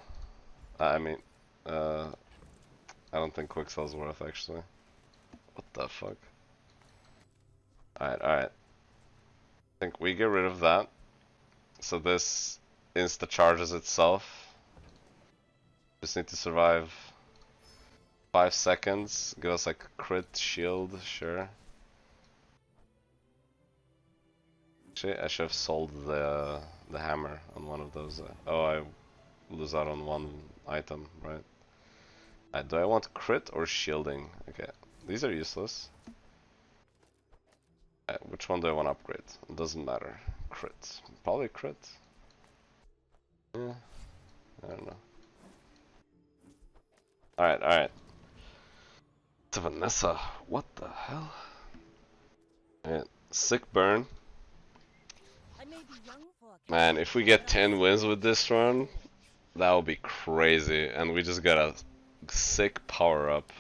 I mean, I don't think Quicksell's worth actually. What the fuck? Alright, alright. I think we get rid of that. So this insta charges itself. Just need to survive 5 seconds. Give us like crit shield, sure. Actually, I should have sold the hammer on one of those. Oh, I lose out on one item, right? Do I want crit or shielding? Okay, these are useless. Which one do I want to upgrade? It doesn't matter. Crit. Probably crit. Yeah. I don't know. Alright, alright. To Vanessa. What the hell? Alright. Sick burn. I may be young for a Man, if we get but I 10 wins with this run, that would be crazy. And we just got a sick power up.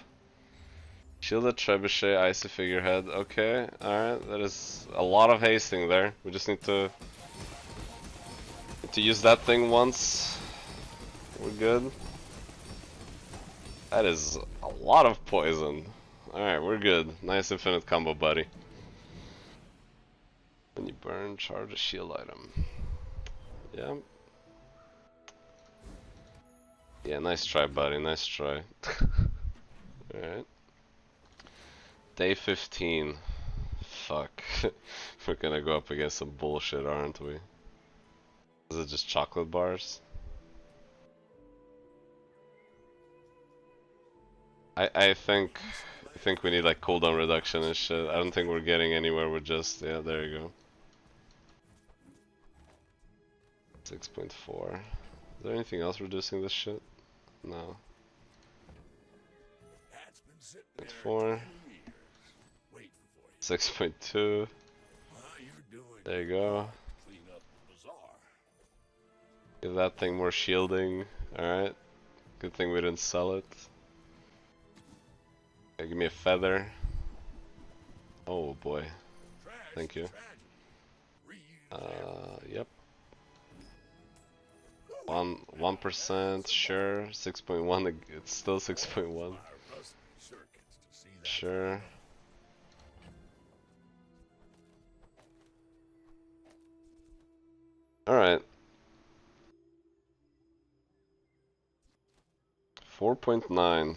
Shielded Trebuchet, Icy Figurehead. Okay, alright. That is a lot of hasting there. We just need to use that thing once. We're good. That is a lot of poison. Alright, we're good. Nice infinite combo, buddy. When you burn, charge a shield item. Yeah. Yeah, nice try, buddy. Nice try. Alright. Day 15. Fuck. We're gonna go up against some bullshit, aren't we? Is it just chocolate bars? I think we need like cooldown reduction and shit. I don't think we're getting anywhere with just yeah, there you go. 6.4. Is there anything else reducing this shit? No. 6.4. 6.2. There you go. Give that thing more shielding. Alright. Good thing we didn't sell it. Okay, give me a feather. Oh boy. Thank you. Yep. 1%, sure. 6.1, it's still 6.1. Sure. Alright. 4.9.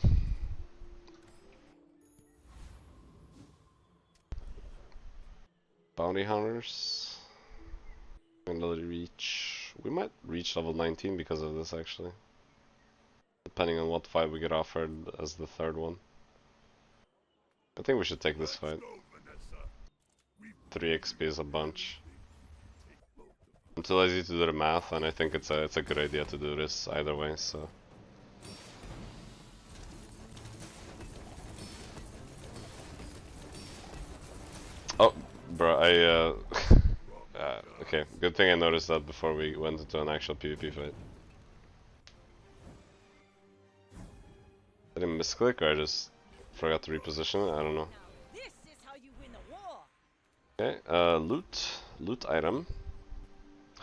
Bounty hunters. Finally reach. We might reach level 19 because of this actually. Depending on what fight we get offered as the third one. I think we should take this fight. 3 XP is a bunch. I'm too lazy to do the math, and I think it's a good idea to do this either way, so. Oh, bro, okay, good thing I noticed that before we went into an actual PvP fight. Did I misclick or I just forgot to reposition it? I don't know. Now this is how you win a war. Okay, loot item.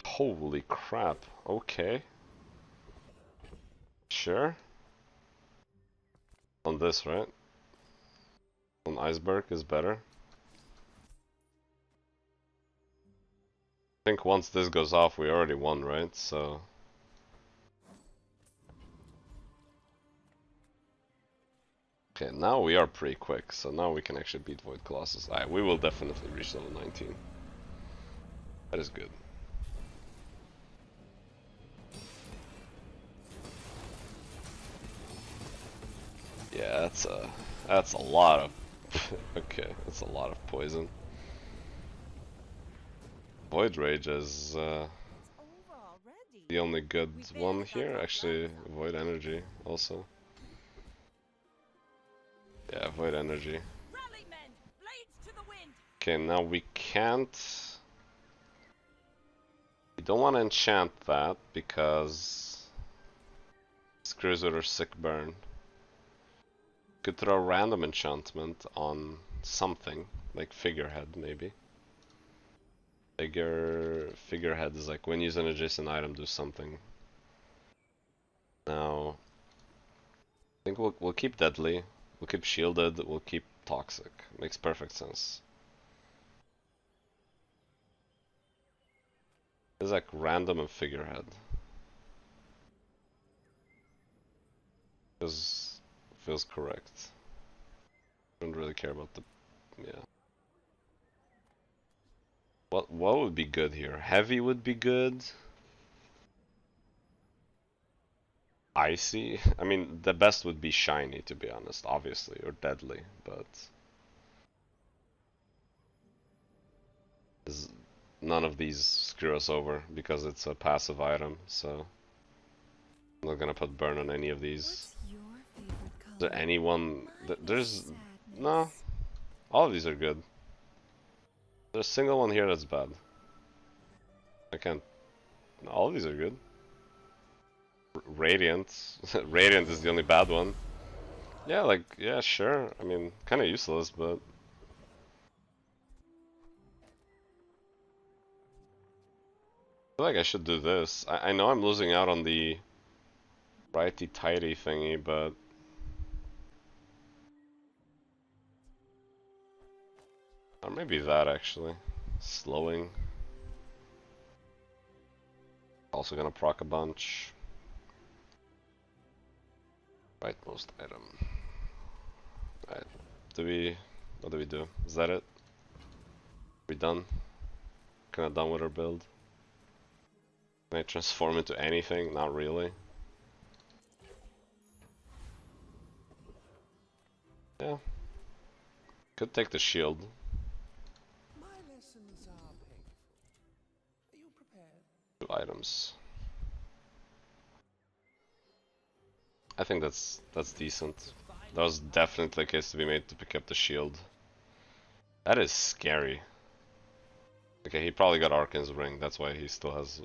Holy crap, okay. Sure. On this, right? On Iceberg is better. I think once this goes off, we already won, right? So. Okay, now we are pretty quick, so now we can actually beat Void Colossus. Alright, we will definitely reach level 19. That is good. Yeah, that's a lot of okay, that's a lot of poison. Void Rage is It's over already. the only good one here. Actually, Void Energy also. Yeah, Void Energy. Rally men, blades to the wind. Okay, now we can't. We don't want to enchant that because screws with our sick burn. Could throw a random enchantment on something, like Figurehead maybe. Figurehead is like when you use an adjacent item, do something. Now, I think we'll keep Deadly, we'll keep Shielded, we'll keep Toxic. Makes perfect sense. It's like random and Figurehead. Feels correct. Don't really care about the yeah. What would be good here? Heavy would be good. Icy. I mean, the best would be shiny, to be honest, obviously, or deadly, but None of these screw us over because it's a passive item, so I'm not gonna put burn on any of these. What's your favorite color? Is there anyone? Mine There's is no. sadness. All of these are good. There's a single one here that's bad. I can't. All of these are good. Radiant. Radiant is the only bad one. Yeah, like, yeah, sure. I mean, kind of useless, but... I feel like I should do this. I know I'm losing out on the righty-tighty thingy, but... Or maybe that, actually. Slowing. Also gonna proc a bunch. Rightmost item. Alright. What do we do? Is that it? We done? Kinda done with our build? Can I transform into anything? Not really. Yeah. Could take the shield. My lessons are painful. Are you prepared? 2 items. I think that's decent. That was definitely a case to be made to pick up the shield. That is scary. Okay, he probably got Arkane's ring. That's why he still has,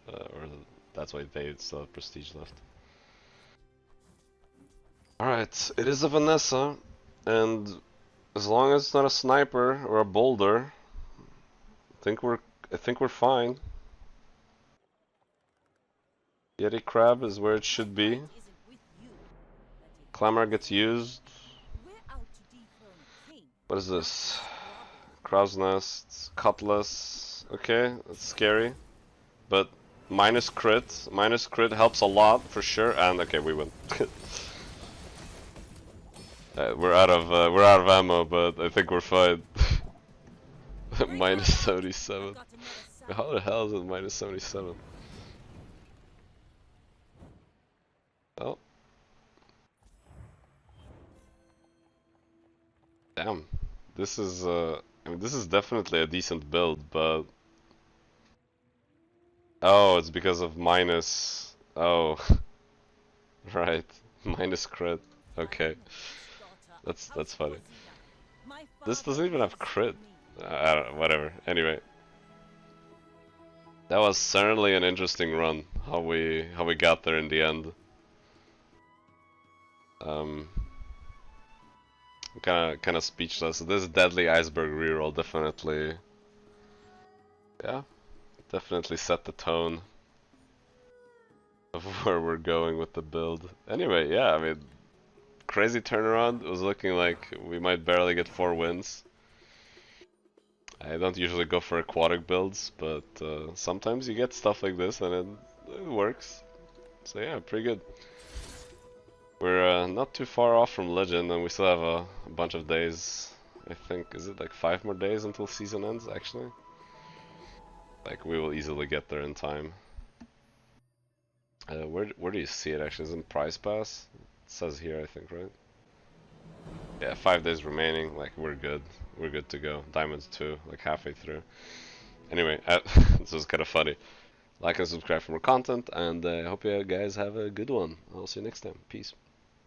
or that's why they still have prestige left. All right, it is a Vanessa, and as long as it's not a sniper or a boulder, I think we're fine. Yeti crab is where it should be. Fight isn't with you, but it Clamor gets used. we're out to dethrone a king. What is this? Crow's nest, cutlass. Okay, that's scary, but minus crit helps a lot for sure. And okay, we win. We're out of ammo, but I think we're fine. Minus 77. Got another side. How the hell is it minus 77? Oh. Damn. This is I mean, this is definitely a decent build, but oh, it's because of minus. Oh, right, minus crit. Okay, that's funny. This doesn't even have crit. I don't know, whatever. Anyway, that was certainly an interesting run. How we got there in the end. Kind of speechless. This deadly iceberg reroll definitely, yeah, definitely set the tone of where we're going with the build. Anyway, yeah, I mean, crazy turnaround. It was looking like we might barely get 4 wins. I don't usually go for aquatic builds, but sometimes you get stuff like this and it works. So yeah, pretty good. We're not too far off from Legend, and we still have a bunch of days. I think, is it like 5 more days until season ends, actually? Like, we will easily get there in time. Where do you see it, actually? Is it in Prize Pass? It says here, I think, right? Yeah, 5 days remaining, like, we're good. We're good to go. Diamonds 2, like, halfway through. Anyway, this was kind of funny. Like and subscribe for more content, and I hope you guys have a good one. I'll see you next time. Peace.